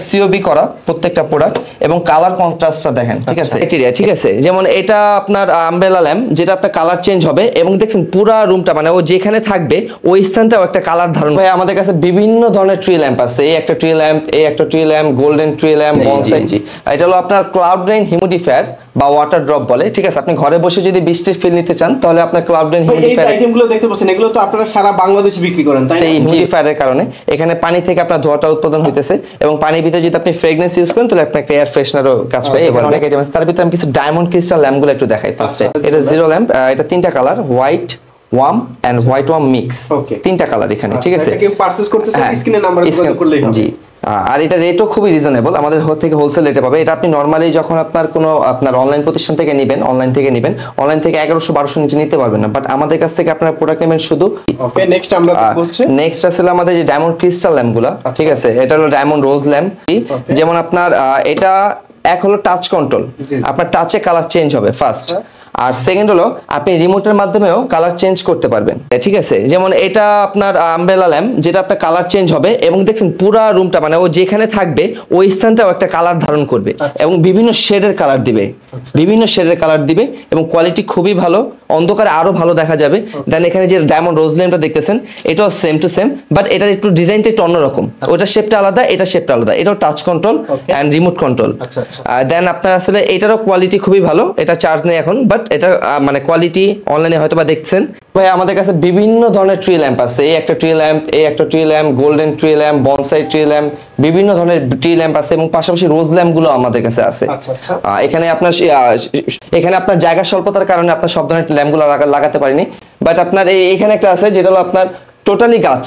COB করা প্রত্যেকটা product এবং কালার কন্ট্রাস্টটা দেখেন, ঠিক আছে ক্রাইটেরিয়া, ঠিক আছে। যেমন এটা আপনার আমব্রেলা ল্যাম্প, যেটা আপনার কালার চেঞ্জ হবে এবং দেখছেন পুরো রুমটা মানে ও যেখানে থাকবে ওই স্থানটাও একটা কালার ধারণ। ভাই আমাদের কাছে বিভিন্ন ধরনের ট্রি ল্যাম্প আছে, এই একটা ট্রি ল্যাম্প, এই একটা tree lamp, golden tree lamp, bonsai. এটা হলো আপনার ক্লাউড রেইন হিউমিডিফায়ার বা ওয়াটার ড্রপ বলে, ঠিক আছে। আপনি ঘরে বসে যদি বৃষ্টির ফিল নিতে চান তাহলে আপনার ক্লাউড রেইন হিউমিডিফায়ার। এই আইটেমগুলো দেখতে পাচ্ছেন, এগুলো তো আপনারা সারা বাংলাদেশে বিক্রি করেন, তাই না? এই হিউমিডিফায়ারের কারণে এখানে পানি থেকে আপনার ধোঁয়াটা উৎপাদন হইতেছে এবং পানির ভিতরে যদি আপনি ফ্রেগনেন্স ইউজ করেন তাহলে আপনার এয়ার ফ্রেশনারও কাজ করে। এগুলো অনেক আইটেম আছে, তার ভিতরে আমি কিছু ডায়মন্ড ক্রিস্টাল ল্যাম্পগুলো একটু দেখাই ফার্স্টে। এটা জিরো ল্যাম্প, এটা তিনটা colour, white, warm and white warm mix, তিনটা কালার এখানে, ঠিক আছে। এটা কেউ পারচেজ করতে চাইলে স্ক্রিনে নাম্বার যোগাযোগ করলেই হবে। জি, আর এটা রেটও খুবই রিজনেবল, আমাদের থেকে হোলসেল রেটে পাবে। এটা আপনি নরমালি যখন আপনার অনলাইন প্রতিষ্ঠান থেকে নেবেন, অনলাইন থেকে 1100-1200 নিচে নিতে পারবেন না, বাট আমাদের কাছ থেকে আপনারা প্রোডাক্ট নেবেন শুধু। ওকে, নেক্সট আমরা দেখব হচ্ছে নেক্সট আছে আমাদের যে ডায়মন্ড ক্রিস্টাল ল্যাম্পগুলো, ঠিক আছে। এটা হলো ডায়মন্ড রোজ ল্যাম্প। যেমন আপনার এটা এক হলো টাচ কন্ট্রোল, আপনার টাচে কালার চেঞ্জ হবে ফার্স্ট, আর সেকেন্ড হলো আপনি রিমোটের মাধ্যমেও কালার চেঞ্জ করতে পারবেন, ঠিক আছে। যেমন এটা আপনার আমব্রেলা ল্যাম্প, যেটা আপনার কালার চেঞ্জ হবে এবং দেখছেন পুরো রুমটা মানে ও যেখানে থাকবে ওই স্থানটাও একটা কালার ধারণ করবে এবং বিভিন্ন শেডের কালার দিবে, বিভিন্ন শেডের কালার দিবে এবং কোয়ালিটি খুবই ভালো, অন্ধকারে আরো ভালো দেখা যাবে। দেন এখানে যে ডায়মন্ড রোজ ল্যাম্পটা দেখতেছেন এটাও সেম টু সেম, বাট এটার একটু ডিজাইনটা একটু অন্যরকম, ওটা শেপটা আলাদা, এটা শেপটা আলাদা। এটাও touch control and remote control. Then আপনার আসলে এটারও কোয়ালিটি খুবই ভালো, এটা চার্জ নেই এখন, বাট এটা মানে কোয়ালিটি অনলাইনে হয়তো বা দেখছেন। ভাই আমাদের কাছে বিভিন্ন ধরনের ট্রি ল্যাম্প আছে, এই একটা ট্রি ল্যাম্প, এই একটা tree lamp, golden tree lamp, bonsai tree lamp, বিভিন্ন ধরনের ট্রি ল্যাম্প আছে এবং পাশাপাশি রোজ ল্যাম্পগুলো আমাদের কাছে আছে। এখানে আপনার জায়গা স্বল্পতার কারণে আপনার সব ধরনের ল্যাম্পগুলো লাগাতে পারিনি, বাট আপনার এখানে একটা আছে যেটা হলো আপনার টোটালি গাছ,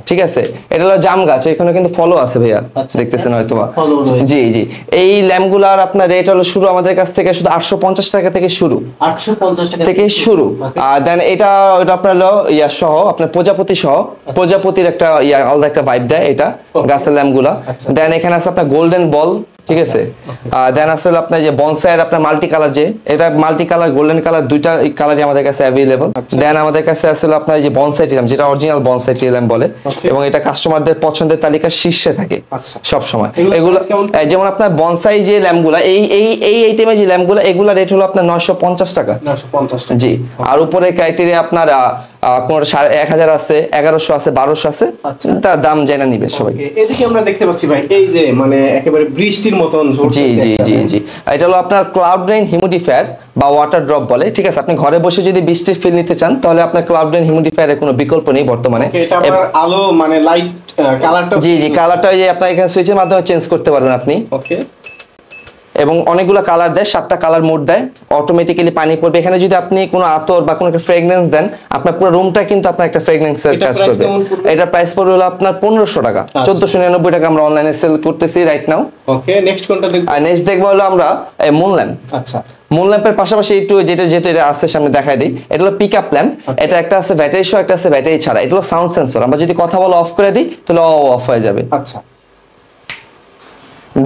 ঠিক আছে। এটা হলো জাম গাছ, এখানে কিন্তু ফলো আছে ভাইয়া, দেখতেছেন হয়তো। জি জি, এই ল্যাম্পগুলার আপনার রেট হলো শুরু আমাদের কাছ থেকে শুধু 850 টাকা থেকে শুরু, 850 টাকা থেকে শুরু। আর দেন এটা আপনার হলো ইয়া সহ আপনার প্রজাপতি সহ, প্রজাপতির একটা আলাদা একটা ভাইব দেয় এটা গাছের ল্যাম্পগুলা। দেন এখানে আছে আপনার গোল্ডেন বল, ঠিক আছে। দেন আসলে আপনার যে বনসাইয়ের আপনার মাল্টি কালার, যে এটা মাল্টি কালার গোল্ডেন কালার দুইটা কালারই আমাদের কাছে অ্যাভেলেবল। দেন আমাদের কাছে আসলে আপনার যে বনসাই ল্যাম্প, যেটা অরিজিনাল বনসাই ল্যাম্প বলে, এবং এটা কাস্টমারদের পছন্দের তালিকার শীর্ষে থাকে সব সময়। এগুলো যেমন আপনার বনসাই যে ল্যাম্পগুলা, এই আইটেমের যে ল্যাম্পগুলা, এগুলা রেট হলো আপনার 950 টাকা। জি, আর উপরে ক্রাইটেরিয়া আপনার কোনটা 1000 আছে, 1100 আছে, 1200 আছে, তার দাম জানা নিবে সবাই। এদিকে আমরা দেখতে পাচ্ছি ভাই এই যে মানে একেবারে বৃষ্টির মতন ঝরছে। জি জি জি জি, এটা হলো আপনার ক্লাউড রেইন হিউমিডিফায়ার বা ওয়াটার ড্রপ বলে, ঠিক আছে। আপনি ঘরে বসে যদি বৃষ্টির ফিল নিতে চান তাহলে আপনার ক্লাউড রেইন হিউমিডিফায়ারের কোনো বিকল্প নেই বর্তমানে। এটা আপনার আলো মানে লাইট কালারটা, জি জি, কালারটা যে আপনার এখানে সুইচের মাধ্যমে চেঞ্জ করতে পারবেন আপনি। ওকে, এবং অনেকগুলো কালার দেয়, 7টা কালার মোড দেয়, অটোমেটিক্যালি পানি পড়বে। এখানে যদি আপনি কোনো আতর বা কোনো একটা ফ্রেগনেন্স দেন, আপনার পুরো রুমটা কিন্তু আপনার একটা ফ্রেগনেন্সের কাজ করবে। এটা প্রাইস পড়বে হলো আপনার 1500 টাকা, 1499 টাকা আমরা অনলাইনে সেল করতেছি রাইট নাও। ওকে, নেক্সট কোনটা দেখব? নেক্সট দেখবো হলো আমরা মুন ল্যাম্প। আচ্ছা, মুন ল্যাম্পের পাশাপাশি একটু যেহেতু এটা আছে সামনে দেখাই দিই, এটা হলো পিকআপ ল্যাম্প। এটা একটা আছে ব্যাটারি সহ, একটা আছে ব্যাটারি ছাড়া। এটা হলো সাউন্ড সেন্সর, আমরা যদি কথা বলা অফ করে দিই তাহলে অফ হয়ে যাবে। আচ্ছা,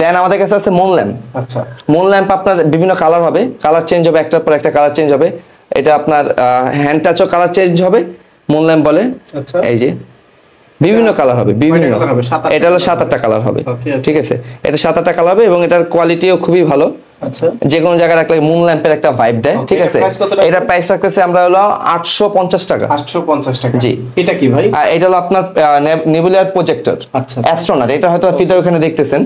দেন আমাদের কাছে আছে মুন ল্যাম্প। আচ্ছা, মুন ল্যাম্প আপনার বিভিন্ন কালার হবে, কালার চেঞ্জ হবে, একটার পর একটা কালার চেঞ্জ হবে। এটা আপনার হ্যান্ড টাচও কালার চেঞ্জ হবে, মুন ল্যাম্প বলে। আচ্ছা, এই যে বিভিন্ন কালার হবে, বিভিন্ন। এটা হলো 7-8টা কালার হবে, ঠিক আছে। এটা 7-8টা কালার হবে এবং এটার কোয়ালিটিও খুবই ভালো। আচ্ছা, যে কোনো জায়গায় রাখলে মুন ল্যাম্পের একটা ভাইব দেয়, ঠিক আছে। এটা প্রাইস রাখতেছে আমরা হলো 850 টাকা। 850 টাকা। জি, এটা কি ভাই? এটা হলো আপনার নেবুলার প্রজেক্টর। আচ্ছা, অ্যাস্ট্রোনট। এটা হয়তো ফিল্টার ওখানে দেখতেছেন,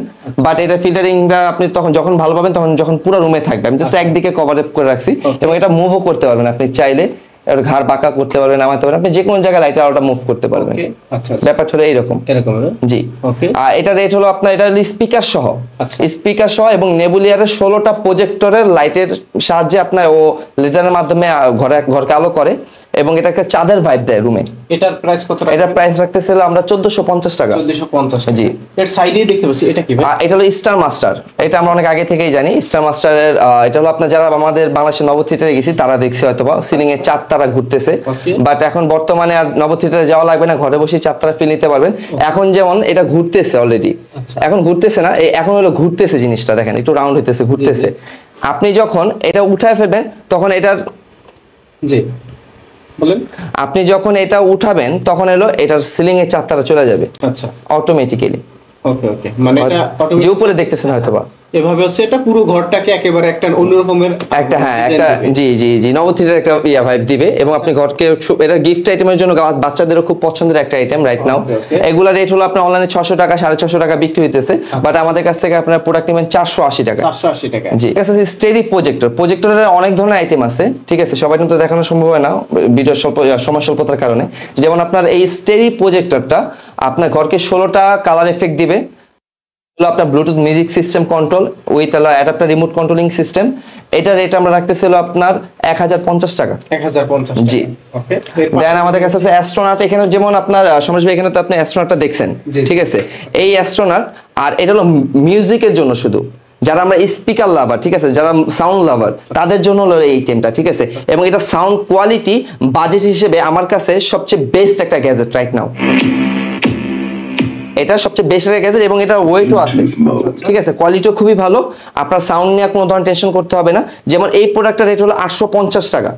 বাট এটা ফিল্টারিংটা আপনি তখন যখন ভালো পাবেন তখন যখন পুরো রুমে থাকবে। আমি জাস্ট একদিকে কভার আপ করে রাখছি এবং এটা মুভও করতে পারবেন আপনি চাইলে, এর ঘাড় বাঁকা করতে পারবেন, নামাতে পারবেন, আপনি যে কোনো জায়গায় লাইটের আলোটা মুভ করতে পারবেন। আচ্ছা, ব্যাপারটা হলো এরকম। জি, ওকে। আর এটা রেট হলো আপনার, এটা স্পিকার সহ, স্পিকার সহ এবং নেবুলিয়ারের 16টা প্রজেক্টরের লাইটের সাহায্যে আপনার ও লেজারের মাধ্যমে ঘরকে আলো করে এবং এটা একটা চাঁদের ভাইব দেয় রুমে। এটার প্রাইস কত? এটা প্রাইস রাখতেছিল আমরা 1450 টাকা। 1450। জি, এর সাইডেই দেখতে পাচ্ছি এটা কি ভাই? এটা হলো স্টার মাস্টার। এটা আমরা অনেক আগে থেকেই জানি স্টার মাস্টারের। এটা হলো আপনার যারা আমাদের বাংলাদেশের নব থিয়েটারে গেছি তারা দেখছে হয়তোবা সিলিং এ 4 তারা ঘুরতেছে, বাট এখন বর্তমানে আর নব থিয়েটারে যাওয়া লাগবে না, ঘরে বসে 4 তারা ফিল নিতে পারবেন। এখন যেমন এটা ঘুরতেছে অলরেডি, এখন ঘুরতেছে না, এখন হলো ঘুরতেছে জিনিসটা দেখেন, একটু রাউন্ড হইতেছে, ঘুরতেছে। আপনি যখন এটা উঠায় ফেলবেন তখন এটার, জি বলেন, আপনি যখন এটা উঠাবেন তখন হলো এটার সিলিং এ 4 তারা চলে যাবে। আচ্ছা, অটোমেটিক্যালি। ওকে ওকে, মানে এটা যে উপরে দেখতেছেন হয়তোবা এভাবে হচ্ছে, এটা পুরো ঘরটাকে একেবারে একটা অন্য রকমের একটা একটা জি জি জি নবথিটের একটা ভাইব দিবে, এবং আপনি ঘরকে এটা গিফট আইটেমের জন্য বাচ্চাদেরও খুব পছন্দের একটা আইটেম রাইট নাও। এগুলা রেট হলো আপনার অনলাইনে 600 টাকা 650 টাকা বিক্রি হইতেছে, বাট আমাদের কাছ থেকে আপনার প্রোডাক্ট নেবেন 480 টাকা। 480 টাকা জি। আছে স্টেডি প্রজেক্টরের অনেক ধরনের আইটেম আছে, ঠিক আছে, সবাই কিন্তু দেখানো সম্ভব হয় না ভিডিও সময় স্বল্পতার কারণে। যেমন আপনার এই স্টেডি প্রজেক্টরটা আপনার ঘরকে 16টা কালার এফেক্ট দিবে, আপনার Bluetooth music system control with adapter remote controlling system. এটা রেট আমরা রাখতেছিল আপনার 1050 টাকা। 1050 জি। ওকে, দেন আমাদের কাছে আছে অ্যাস্ট্রোনট। এখানে যেমন আপনার সমরেশ ভাই এখানে তো আপনি অ্যাস্ট্রোনটটা দেখছেন, ঠিক আছে, এই অ্যাস্ট্রোনট। আর এটা হলো মিউজিকের জন্য শুধু, যারা আমরা স্পিকার লাভার, ঠিক আছে, যারা সাউন্ড লাভার তাদের জন্য হলো এই আইটেমটা, ঠিক আছে। এবং এটা সাউন্ড কোয়ালিটি বাজেট হিসেবে আমার কাছে সবচেয়ে বেস্ট একটা গ্যাজেট রাইট নাও। এটা সবচেয়ে বেস্ট একটা গ্যাজেট এবং এটা ওয়েটও আছে, ঠিক আছে, কোয়ালিটিও খুবই ভালো। আপনার সাউন্ড নিয়ে কোনো ধরনের টেনশন করতে হবে না। যেমন এই প্রোডাক্টের রেট হলো 850 টাকা।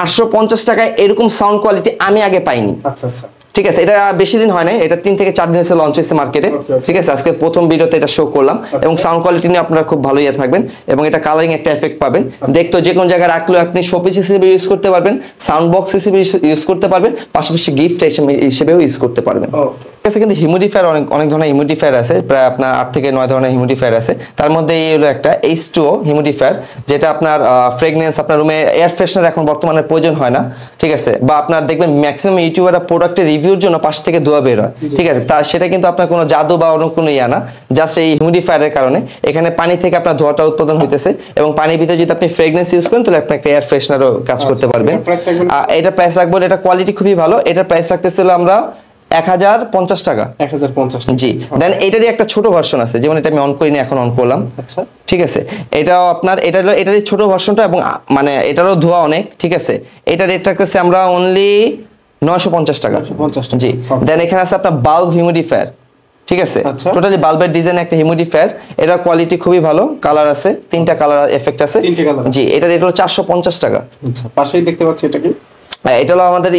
850 টাকায় এরকম সাউন্ড কোয়ালিটি আমি আগে পাইনি। আচ্ছা আচ্ছা, ঠিক আছে, এটা বেশি দিন হয় না, এটা 3 থেকে 4 দিন লঞ্চ হয়েছে মার্কেটে, ঠিক আছে। আজকে প্রথম ভিডিওতে এটা শো করলাম, এবং সাউন্ড কোয়ালিটি নিয়ে আপনারা খুব ভালো ইয়ে থাকবেন, এবং এটা কালারিং একটা এফেক্ট পাবেন। দেখতো যে কোনো জায়গায় রাখলে আপনি শোপিস হিসেবে ইউজ করতে পারবেন, সাউন্ড বক্স হিসেবে ইউজ করতে পারবেন, পাশাপাশি গিফট হিসেবেও ইউজ করতে পারবেন। ঠিক আছে, কিন্তু হিউমিডিফায়ার অনেক ধরনের হিউমিডিফায়ার আছে, প্রায় আপনার 8 থেকে 9 ধরনের হিউমিডিফায়ার আছে। তার মধ্যে এই হলো একটা H2O হিউমিডিফায়ার, যেটা আপনার ফ্রেগনেন্স আপনার রুমে এয়ার ফ্রেশনার এখন বর্তমানে প্রয়োজন হয় না, ঠিক আছে। বা আপনার দেখবেন ম্যাক্সিমাম ইউটিউবাররা প্রোডাক্টের রিভিউর জন্য পাশ থেকে ধোঁয়া বের হয়, ঠিক আছে, তা সেটা কিন্তু আপনার কোনো জাদু বা অন্য কোনো ইয়া না, জাস্ট এই হিউমিডিফায়ারের কারণে এখানে পানি থেকে আপনার ধোঁয়াটা উৎপাদন হইতেছে, এবং পানির ভিতরে যদি আপনি ফ্রেগনেন্স ইউজ করেন তাহলে আপনি একটা এয়ার ফ্রেশনারও কাজ করতে পারবেন। এটা প্রাইস রাখবো, এটা কোয়ালিটি খুবই ভালো, এটার প্রাইস রাখতেছিল আমরা 1050 টাকা। 1050 জি। দেন এটারই একটা ছোট ভার্সন আছে, যেমন এটা আমি অন করিনি, এখন অন করলাম, আচ্ছা, ঠিক আছে। এটাও আপনার এটারই ছোট ভার্সনটা, এবং মানে এটারও ধোয়া অনেক, ঠিক আছে। এটা রেট রাখতেছে আমরা অনলি 950 টাকা। জি। দেন এখানে আছে আপনার বাল্ব হিউমিডিফায়ার, ঠিক আছে, টোটালি বাল্বের ডিজাইন একটা হিউমিডিফায়ার। এটা কোয়ালিটি খুবই ভালো, কালার আছে 3টা কালার এফেক্ট আছে। জি। এটা রেট হলো 450 টাকা। আচ্ছা, পাশেই দেখতে পাচ্ছি এটা কি, এটা হলো আমাদের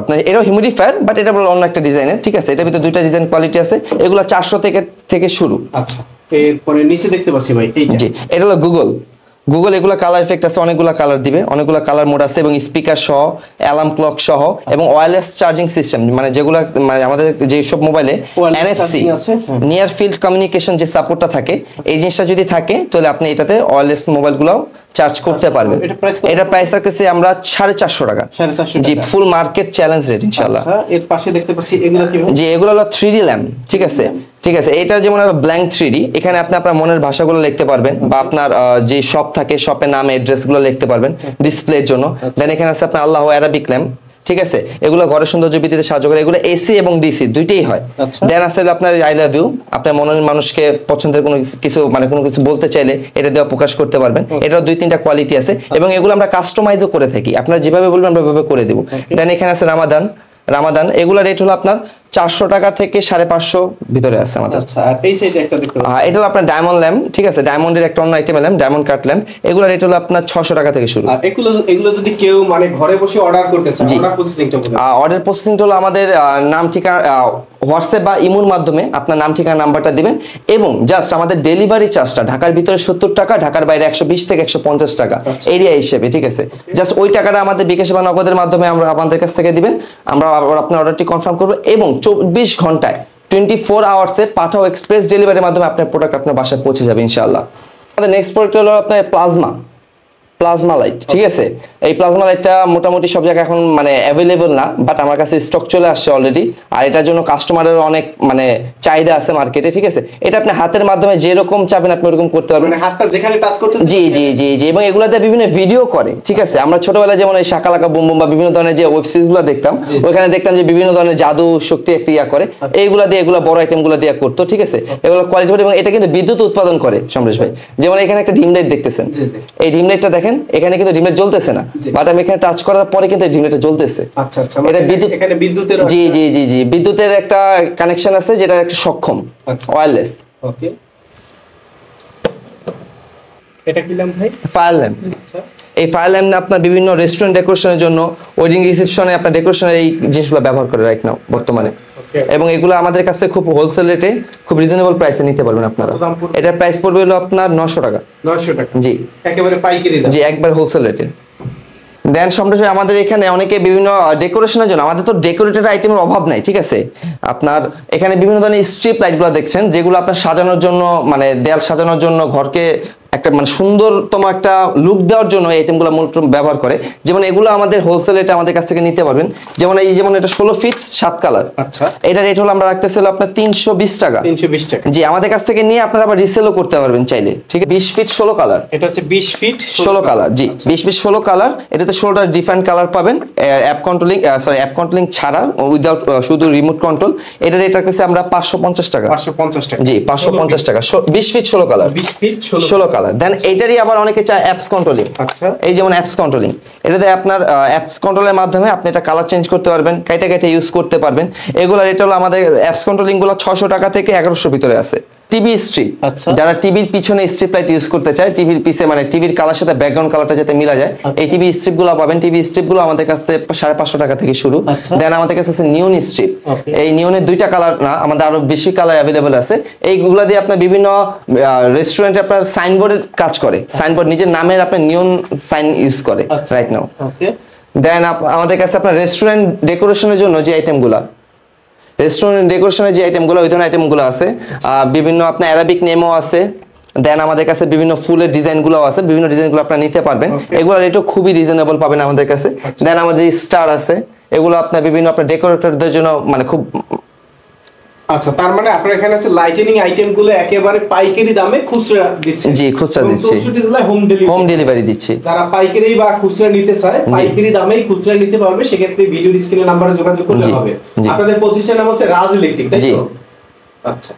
আপনার এটাও হিউমিডিফায়ার, বাট এটা হলো অন্য একটা ডিজাইনের, ঠিক আছে। এটার ভিতরে 2টা ডিজাইন কোয়ালিটি আছে, এগুলো 400 থেকে শুরু। আচ্ছা, এরপরে নিচে দেখতে পাচ্ছি ভাই এইটা। জি। এটা হলো গুগল, এগুলো কালার এফেক্ট আছে, অনেকগুলো কালার দিবে, অনেকগুলো কালার মোড আছে, এবং স্পিকার সহ, অ্যালার্ম ক্লক সহ, এবং ওয়্যারলেস চার্জিং সিস্টেম, মানে যেগুলো মানে আমাদের যেসব মোবাইলে NFC নিয়ার ফিল্ড কমিউনিকেশন যে সাপোর্টটা থাকে, এই জিনিসটা যদি থাকে তাহলে আপনি এটাতে ওয়্যারলেস মোবাইলগুলো চার্জ করতে পারবেন। এটা প্রাইস রাখতেছি আমরা 450 টাকা। জি, ফুল মার্কেট চ্যালেঞ্জ রেট ইনশাআল্লাহ। এর পাশে দেখতে পাচ্ছি এগুলো কি ভাই? জি, এগুলো হলো 3D ল্যাম্প, ঠিক আছে, ঠিক আছে। এটা যেমন ব্ল্যাঙ্ক 3D, এখানে আপনি আপনার মনের ভাষাগুলো লিখতে পারবেন, বা আপনার যে শপ থাকে শপের নাম অ্যাড্রেসগুলো লিখতে পারবেন ডিসপ্লের জন্য। দেন এখানে আছে আপনার আল্লাহ অ্যারাবিক ল্যাম্প, ঠিক আছে, এগুলো ঘরের সৌন্দর্য বৃদ্ধিতে সাহায্য করে, এগুলো AC এবং DC দুইটাই হয়। দেন আছে আপনার আই লাভ ইউ, আপনার মনের মানুষকে পছন্দের কোনো কিছু বলতে চাইলে এটা দেওয়া প্রকাশ করতে পারবেন। এটার 2-3টা কোয়ালিটি আছে, এবং এগুলো আমরা কাস্টমাইজও করে থাকি, আপনারা যেভাবে বলবেন আমরা ওইভাবে করে দেবো। দেন এখানে আছে রামাদান, এগুলো রেট হলো আপনার 400 টাকা থেকে 550 ভিতরে আছে আমাদের। আচ্ছা, আর এই সাইডে একটা দেখতে পাচ্ছি, এটা হলো আপনার ডায়মন্ড ল্যাম্প, ঠিক আছে, ডায়মন্ডের একটা অন্য item lamp, diamond cut lamp. এগুলো রেট হলো আপনার 600 টাকা থেকে শুরু। আর এগুলো যদি কেউ মানে ঘরে বসে অর্ডার করতে চায়, অর্ডার প্রসেসিংটা বলুন। অর্ডার প্রসেসিংটা হলো আমাদের নাম ঠিকানা হোয়াটসঅ্যাপ বা ইমোর মাধ্যমে আপনার নাম ঠিকানা নাম্বারটা দিবেন, এবং জাস্ট আমাদের ডেলিভারি চার্জটা ঢাকার ভিতরে 70 টাকা, ঢাকার বাইরে 120 থেকে 150 টাকা এরিয়া হিসেবে, ঠিক আছে। জাস্ট ওই টাকাটা আমাদের বিকাশ বা নগদের মাধ্যমে আমরা আমাদের কাছ থেকে দিবেন, আমরা আপনার অর্ডারটি কনফার্ম করবো, এবং 24 ঘন্টায় 24 আওয়ার্সে পাঠাও এক্সপ্রেস ডেলিভারির মাধ্যমে আপনার প্রোডাক্ট আপনার বাসায় পৌঁছে যাবে ইনশাআল্লাহ। আমাদের নেক্সট প্রোডাক্ট হলো আপনার প্লাজমা লাইট, ঠিক আছে। এই প্লাজমা লাইটটা মোটামুটি সব জায়গায় এখন মানে অ্যাভেলেবল না, বাট আমার কাছে স্টক চলে আসছে অলরেডি, আর এটার জন্য কাস্টমারের অনেক মানে চাহিদা আছে মার্কেটে, ঠিক আছে। এটা আপনি হাতের মাধ্যমে যেরকম চাবেন আপনি ওরকম করতে পারবেন, মানে হাতটা যেখানে টাচ করতে। জি জি জি জি, এবং এগুলাতে বিভিন্ন ভিডিও করে, ঠিক আছে। আমরা ছোটবেলায় যেমন এই শাকালাকা বুম বুম বা বিভিন্ন ধরনের যে ওয়েব সিরিজগুলো দেখতাম, ওখানে দেখতাম যে বিভিন্ন ধরনের জাদু শক্তি একটা ইয়া করে, এইগুলা দিয়ে এগুলো বড় আইটেমগুলো দিয়ে করতো, ঠিক আছে। এগুলো কোয়ালিটি, এবং এটা কিন্তু বিদ্যুৎ উৎপাদন করে সমরেশ ভাই। যেমন এখানে একটা ডিম লাইট দেখতেছেন, এই ডিম লাইটটা দেখেন, এখানে কিন্তু ডিম লাইট জ্বলতেছে না, বাট আমি এখানে টাচ করার পরে কিন্তু ডিম লাইটটা জ্বলতেছে। আচ্ছা আচ্ছা, এটা বিদ্যুৎ, এখানে বিদ্যুতের, জি জি জি জি, বিদ্যুতের একটা কানেকশন আছে, যেটা একটা সক্ষম ওয়্যারলেস। ওকে, এটা কি ল্যাম্প ভাই? Fire lamp. আচ্ছা, এই ফায়ার ল্যাম্প আপনার বিভিন্ন রেস্টুরেন্ট ডেকোরেশনের জন্য, ওয়েডিং রিসেপশনে আপনার ডেকোরেশনের এই জিনিসগুলো ব্যবহার করে রাইট নাও বর্তমানে। এবং এগুলো আমাদের কাছে খুব হোলসেল রেটে খুব রিজনেবল প্রাইসে নিতে পারবেন আপনারা। এটার প্রাইস পড়বে হলো আপনার 900 টাকা। 900 টাকা জি, একেবারে পাইকারি দাম। জি, একবার হোলসেল রেটে। দেন সম্প্রতি আমাদের এখানে অনেকে বিভিন্ন ডেকোরেশনের জন্য, আমাদের তো ডেকোরেটেড আইটেমের অভাব নাই, ঠিক আছে। আপনার এখানে বিভিন্ন ধরনের স্ট্রিপ লাইটগুলো দেখছেন, যেগুলো আপনার সাজানোর জন্য, মানে দেয়াল সাজানোর জন্য, ঘরকে একটা মানে সুন্দরতম একটা লুক দেওয়ার জন্য এই আইটেমগুলো মূলত ব্যবহার করে। যেমন এগুলো আমাদের হোলসেল রেটে আমাদের কাছ থেকে নিতে পারবেন। যেমন এই যেমন এটা 16 ফিট 7 কালার। আচ্ছা, এটা রেট হলো আমরা রাখতেছিল আপনার 320 টাকা। 320 টাকা। জি, আমাদের কাছ থেকে নিয়ে আপনারা আবার রিসেলও করতে পারবেন চাইলে, ঠিক আছে। 20 ফিট 16 কালার। এটা হচ্ছে 20 ফিট 16 কালার। জি, 20 ফিট 16 কালার। এটাতে 16টা ডিফারেন্ট কালার পাবেন, অ্যাপ কন্ট্রোলিং ছাড়া, উইদাউট, শুধু রিমোট কন্ট্রোল। এটা রেট রাখতেছি আমরা 550 টাকা। 550 টাকা। জি, 550 টাকা। 20 feet 16 colour. 20 feet 16 colour. Then এইটারই আবার অনেকে চায় অ্যাপস কন্ট্রোলিং। আচ্ছা, এই যেমন অ্যাপস কন্ট্রোলিং, এটাতে আপনার অ্যাপস কন্ট্রোলের মাধ্যমে আপনি এটা কালার চেঞ্জ করতে পারবেন, কেটে ইউজ করতে পারবেন। এগুলো রেট হলো আমাদের অ্যাপস কন্ট্রোলিং গুলো 600 টাকা থেকে 1100 ভিতরে আছে। টিভি স্ট্রিপ, যারা টিভির পিছনে স্ট্রিপ লাইট ইউজ করতে চায়, টিভির পিছে মানে টিভির কালার সাথে ব্যাকগ্রাউন্ড কালারটা যাতে মিলা যায়, এই টিভি স্ট্রিপ গুলো পাবেন। টিভি স্ট্রিপ গুলো আমাদের কাছে 550 টাকা থেকে শুরু। দেন আমাদের কাছে আছে নিয়ন স্ট্রিপ। এই নিয়নের 2টা কালার না, আমাদের আরো বেশি কালার অ্যাভেলেবল আছে। এইগুলো দিয়ে আপনার বিভিন্ন রেস্টুরেন্টে আপনার সাইনবোর্ডের কাজ করে, সাইনবোর্ড নিজের নামের আপনার নিয়ন সাইন ইউজ করে রাইট নাও। দেন আমাদের কাছে আপনার রেস্টুরেন্ট ডেকোরেশনের জন্য যে আইটেমগুলো, রেস্টুরেন্ট ডেকোরেশনের যে আইটেমগুলো, ওই ধরনের আইটেমগুলো আছে। বিভিন্ন আপনার অ্যারাবিক নেমও আছে। দেন আমাদের কাছে বিভিন্ন ফুলের ডিজাইনগুলো আছে, বিভিন্ন ডিজাইনগুলো আপনারা নিতে পারবেন। এগুলো রেটও খুবই রিজনেবল পাবেন আমাদের কাছে। দেন আমাদের স্টার আছে, এগুলো আপনার বিভিন্ন আপনার ডেকোরেটরদের জন্য মানে খুব। আচ্ছা, তার মানে আপনারা এখানে আছে লাইটেনিং আইটেমগুলো একেবারে পাইকারি দামে খুচরা দিচ্ছেন। জি, খুচরা দিচ্ছি, 64 জেলায় হোম ডেলিভারি দিচ্ছি। যারা পাইকারি বা খুচরা নিতে চায়, পাইকারি দামেই খুচরা নিতে পারবে, সেক্ষেত্রে ভিডিও স্ক্রিনে নম্বরে যোগাযোগ করলে হবে। আপনাদের প্রতিষ্ঠানের নাম হচ্ছে রাজ ইলেকট্রিক, তাই তো? আচ্ছা,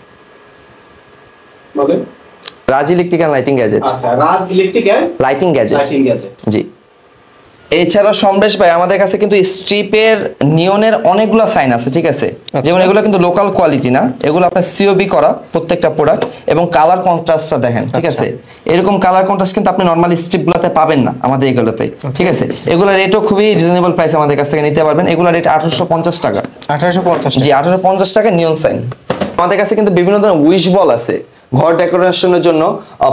বলেন। রাজ ইলেকট্রিক এন্ড লাইটিং গ্যাজেট। আচ্ছা, রাজ ইলেকট্রিক এন্ড লাইটিং গ্যাজেট। জি। এছাড়া সমরেশ ভাই আমাদের কাছে কিন্তু স্ট্রিপের নিয়নের অনেকগুলো সাইন আছে, ঠিক আছে। যেমন এগুলো কিন্তু লোকাল কোয়ালিটি না, এগুলো আপনার সিওবি করা প্রত্যেকটা প্রোডাক্ট, এবং কালার কন্ট্রাস্টটা দেখেন, ঠিক আছে। এরকম কালার কন্ট্রাস্ট কিন্তু আপনি নরমালি স্ট্রিপগুলোতে পাবেন না আমাদের এগুলোতে, ঠিক আছে। এগুলোর রেটও খুবই রিজনেবল প্রাইস আমাদের কাছ থেকে নিতে পারবেন। এগুলোর রেট 1850 টাকা। 1850? জি, 1850 টাকা নিয়ন সাইন। আমাদের কাছে কিন্তু বিভিন্ন ধরনের উইশ বল আছে, ঘর ডেকোরেশনের জন্য,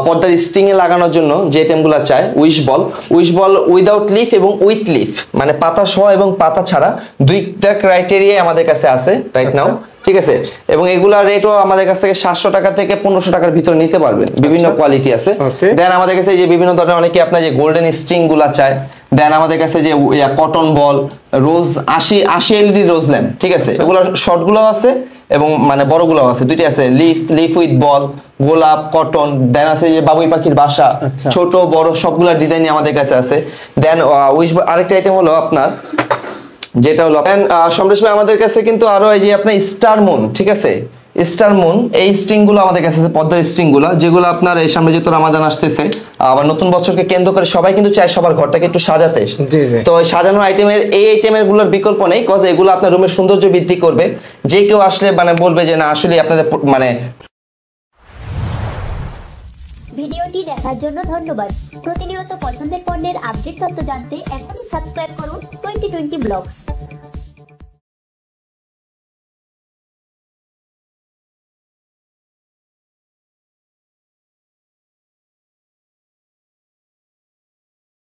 পর্দার স্টিং এ লাগানোর জন্য যে আইটেমগুলো চায়। উইশ বল উইদাউট লিফ এবং উইথ লিফ, মানে পাতা সহ এবং পাতা ছাড়া, 2টা ক্রাইটেরিয়া আমাদের কাছে আছে রাইট নাও, ঠিক আছে। এবং এগুলা রেটও আমাদের কাছ থেকে 700 টাকা থেকে 1500 টাকার ভিতর নিতে পারবেন, বিভিন্ন কোয়ালিটি আছে। দেন আমাদের কাছে যে বিভিন্ন ধরনের অনেকে আপনার যে গোল্ডেন স্ট্রিং গুলা চায়। দেন আমাদের কাছে যে কটন বল, রোজ 80 এলইডি রোজ ল্যাম্প, ঠিক আছে। এগুলো শর্টগুলো আছে এবং মানে বড়গুলো আছে, দুইটাই আছে। লিফ উইথ বল, গোলাপ, কটন। দেন আছে যে বাবুই পাখির বাসা, ছোট বড় সবগুলা ডিজাইনই আমাদের কাছে আছে। দেন আরেকটা আইটেম হলো আপনার, যেটা হলো সমরেশ ভাই আমাদের কাছে কিন্তু আরো এই যে আপনার স্টার মুন, ঠিক আছে। স্টার মুন এই স্ট্রিং গুলো আমাদের কাছে আছে, পর্দার স্ট্রিং গুলো, যেগুলো আপনার এই সামনে যেহেতু রমাদান আসতেছে, আবার নতুন বছরকে কেন্দ্র করে সবাই কিন্তু চায় সবার ঘরটাকে একটু সাজাতে। তো সাজানোর আইটেমের গুলোর বিকল্প নেই, কজ এগুলো আপনার রুমের সৌন্দর্য বৃদ্ধি করবে। যে কেউ আসলে মানে বলবে যে না আসলে আপনাদের মানে। ভিডিওটি দেখার জন্য ধন্যবাদ। প্রতিনিয়ত পছন্দের পণ্যের আপডেট তথ্য জানতে এখনই সাবস্ক্রাইব করুন 2020 ব্লগস।